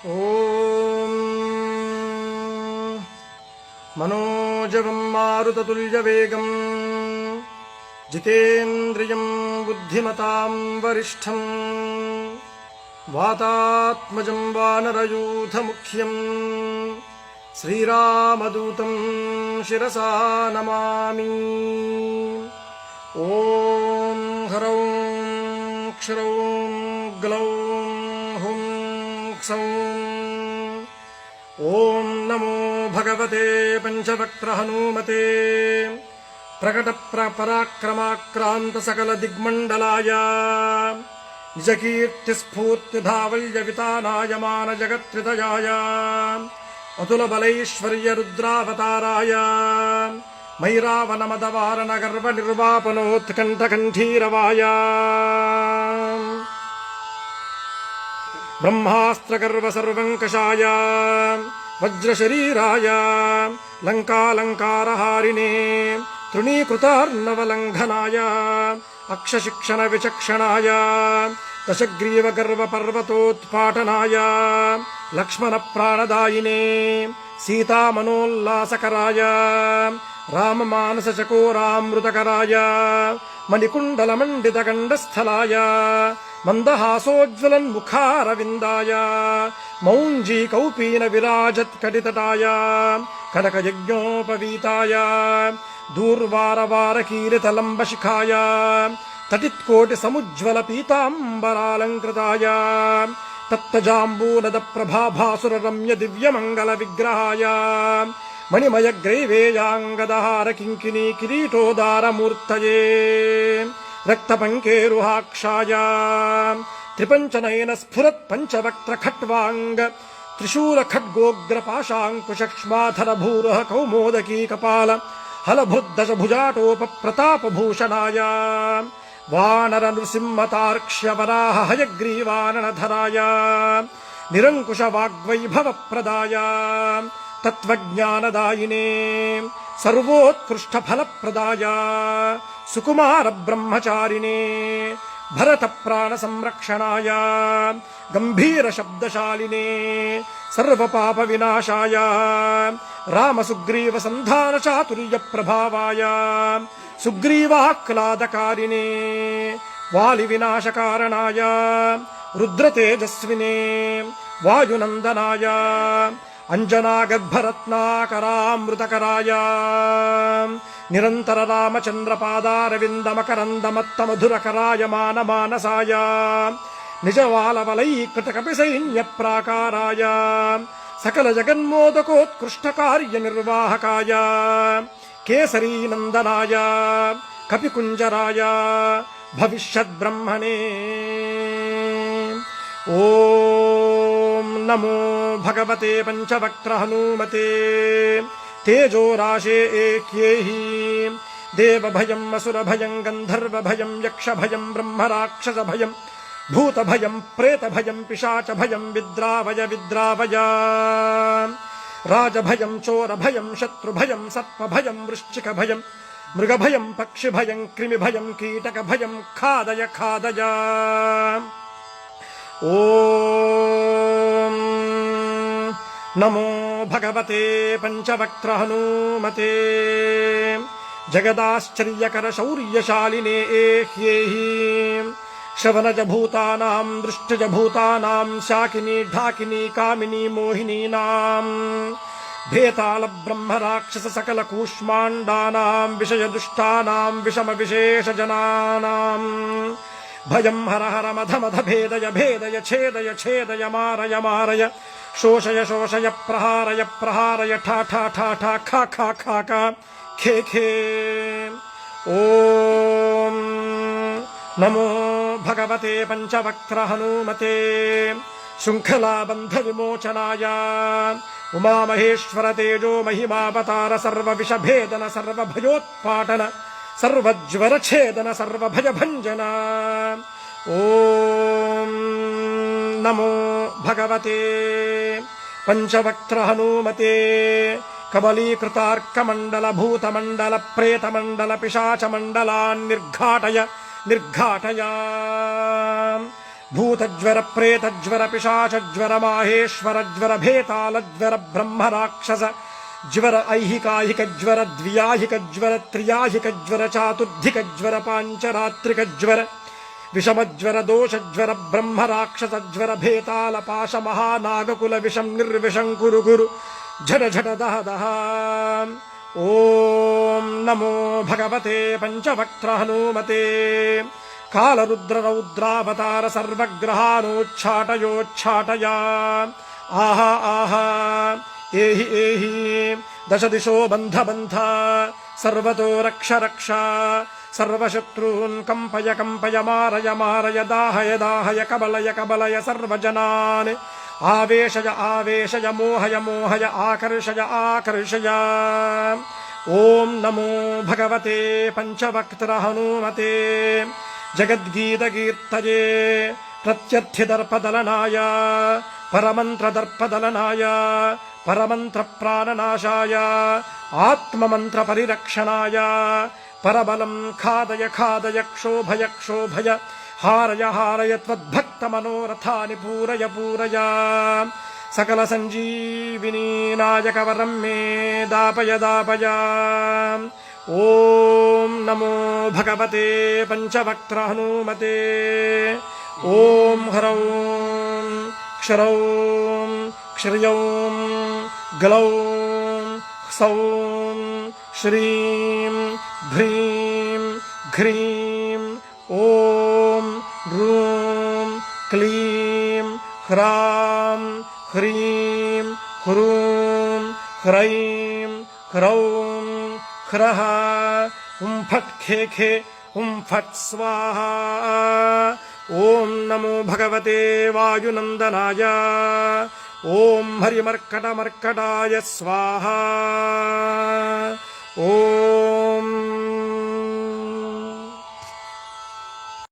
ఓం మనోజవం మారుతతుల్యవేగం జితేంద్రియం బుద్ధిమతాం వరిష్టం వాతాత్మజం వానరయూథముఖ్యం శ్రీరామదూతం శిరసా నమామి. ఓం హ్రౌం క్షరౌం గ్లౌం హుం క్సౌం. ఓం నమో భగవతే పంచవక్త్ర హనుమతే ప్రకట పరాక్రమాక్రాంత సకల దిగ్మండలాయ నిజకీర్తి స్ఫూర్తిధావల్య వితానాయమాన జగత్రితయాయ అతుల బలైశ్వర్య రుద్రావతారాయ మైరావనమదవారణ గర్వ నిర్వాపనోత్కంఠకంఠీరవాయ బ్రహ్మాస్త్రగర్వ సర్వంకషాయ వజ్రశరీరాయ లంకాలంకారహారిణే తృణీకృతార్ణవలంఘనాయ అక్షశిక్షణ విచక్షణాయ దశగ్రీవ గర్వ పర్వతోత్పాటనాయ లక్ష్మణ ప్రాణదాయినే సీతామనోల్లాసకరాయ రామమానస చకోరామృతకరాయ మణికుండలమండిత గండస్థలాయ మందహాసోజ్వలన్ముఖారవిందాయ మౌంజీ కౌపీన విరాజత్కటితటాయ కనకయజ్ఞోపవీతాయ దూర్వారవారకీలితలంబశిఖాయ తటిత్కోటి సముజ్వల పీతాంబరాలంకృతాయ తప్తజాంబూనద ప్రభాభాసుర రమ్య దివ్యమంగళ విగ్రహాయ మణిమయ గ్రైవేయాంగదహార కింకినీ కిరీటోదారమూర్తయే రక్తపంకేరుహాక్షాయ త్రిపంచనయన స్ఫురత్ పంచవక్త్ర ఖట్వాంగ త్రిశూల ఖడ్గోగ్రపాశాంకుశక్ష్మాధర భూరః కౌమోదకీ కపాల హలభుద్దశ భుజాటోప ప్రతాపభూషణాయ వానర నృసింహతార్క్ష్య వరాహ హయగ్రీవాననధరాయ నిరంకుశ వాగ్వైభవ ప్రదాయ తత్వజ్ఞానదాయినే సర్వోత్కృష్ట ఫలప్రదాయ సుకుమార బ్రహ్మచారిణే భరత ప్రాణ సంరక్షణాయ గంభీర శబ్దశాలినే సర్వపాప వినాశాయ రామ సుగ్రీవ సంధాన చాతుర్య ప్రభావాయ సుగ్రీవాహ్లాదకారిణే వాలి వినాశకారణాయ రుద్రతేజస్వినే వాయునందనాయ అంజనాగర్భరత్నాకరామృతకరాయ నిరంతర రామచంద్ర పాదారవిందమకరందమత్త మధురకరాయ మానమానసాయ నిజవాలవలైకృత కపిసైన్య ప్రాకారాయ సకల జగన్మోదకోత్కృష్టకార్య నిర్వాహకాయ కేసరీనందనాయ కపికుంజరాయ భవిష్యద్బ్రహ్మణే. ఓం నమో భగవతే పంచవక్త్ర హనుమతే తేజోరాశే ఏక్యేహి దేవభయం అసురభయం గంధర్వభయం యక్షభయం బ్రహ్మరాక్షసభయం భూతభయం ప్రేతభయం పిశాచభయం విద్రావయ విద్రావయ రాజభయం చోరభయం శత్రుభయం సర్పభయం వృశ్చికభయం మృగభయం పక్షిభయం క్రిమిభయం కీటకభయం ఖాదయ ఖాదయ. ఓం నమో భగవతే పంచవక్త్ర హనుమతే జగదాశ్చర్యకర శౌర్యశాలినే ఏహ్యేహి శవనజ భూతానాం దృష్టజ భూతానాం శాకినీ ఢాకినీ కామినీ మోహినీనాం భేతాళ బ్రహ్మ రాక్షస సకల కూష్మాండానాం విషయ దుష్టానాం విషమ విశేష జనానాం భయం హర హర మధ మధ భేదయ భేదయ ఛేదయ ఛేదయ మారయ మారయ శోషయ శోషయ ప్రహారయ ప్రహారయ ఠా ఠా ఠా ఠా ఖా ఖా ఖా ఖా ఖే ఖే. ఓం నమో భగవతే పంచవక్త్ర హనుమతే శృంఖలాబంధ విమోచనాయ ఉమామహేశ్వర తేజో మహిమావతార సర్వ విషభేదన సర్వభయోత్పాటన సర్వజ్వరఛేదన సర్వభయభంజన. ఓం నమో భగవతే పంచవక్త్ర హనుమతే కబలీకృతార్కమండల భూతమండల ప్రేతమండల పిశాచమండలాన్ నిర్ఘాటయ నిర్ఘాటయ. భూతజ్వర ప్రేతజ్వర పిశాచజ్వర మాహేశ్వరజ్వర భేతాళజ్వర బ్రహ్మరాక్షస జ్వర ఐహికాహిక జ్వర ద్వ్యాహిక జ్వర త్రియాహిక జ్వర చాతుర్ధిక జ్వర పాంచరాత్రిక జ్వర విషమజ్వర దోషజ్వర బ్రహ్మరాక్షస జ్వర భేతాళ పాశ మహానాగకుల విషం నిర్విషం కురు కురు ఝట ఝట దహ దహ. ఓం నమో భగవతే పంచవక్త్ర హనుమతే కాలరుద్ర రౌద్రావతార సర్వగ్రహానోచ్ఛాటయోచ్ఛాటయా. ఆహా ఆహా ఏహి ఏహి దశ దిశో బంధ బంధ సర్వతో రక్ష రక్ష సర్వశత్రూన్ కంపయ కంపయ మారయ మారయ దాహయ దాహయ కబలయ కబలయ సర్వజనాన్ ఆవేశయ ఆవేశయ మోహయ మోహయ ఆకర్షయ ఆకర్షయ. ఓం నమో భగవతే పంచవక్త్ర హనుమతే జగద్గీతకీర్తయే ప్రత్యర్థిదర్పదలనాయ పరమంత్రదర్పదలనాయ పరమంత్ర ప్రాణనాశాయ ఆత్మమంత్ర పరిరక్షణాయ పరబలం ఖాదయ ఖాదయ క్షోభయ క్షోభయ హారయ హారయ త్వద్భక్త మనోరథాని పూరయ పూరయ. సకల సంజీవినీ నాయక వరం మే దాపయ దాపయ. ఓం నమో భగవతే పంచవక్త్ర హనుమతే. ఓం హ్రౌం క్షరౌం క్షర్యౌం గ్లౌం సౌం శ్రీం భ్రీం ఘ్రీం. ఓం రూం క్లీం హ్రాం హ్రీం హ్రూం హ్రైం హ్రౌం హ్రః. ఉం ఫట్ ఖే ఖే ఉం ఫట్ స్వాహా. ఓం నమో భగవతే వాయునందనాయ. ఓం హరిమర్కటమర్కటాయ స్వాహా.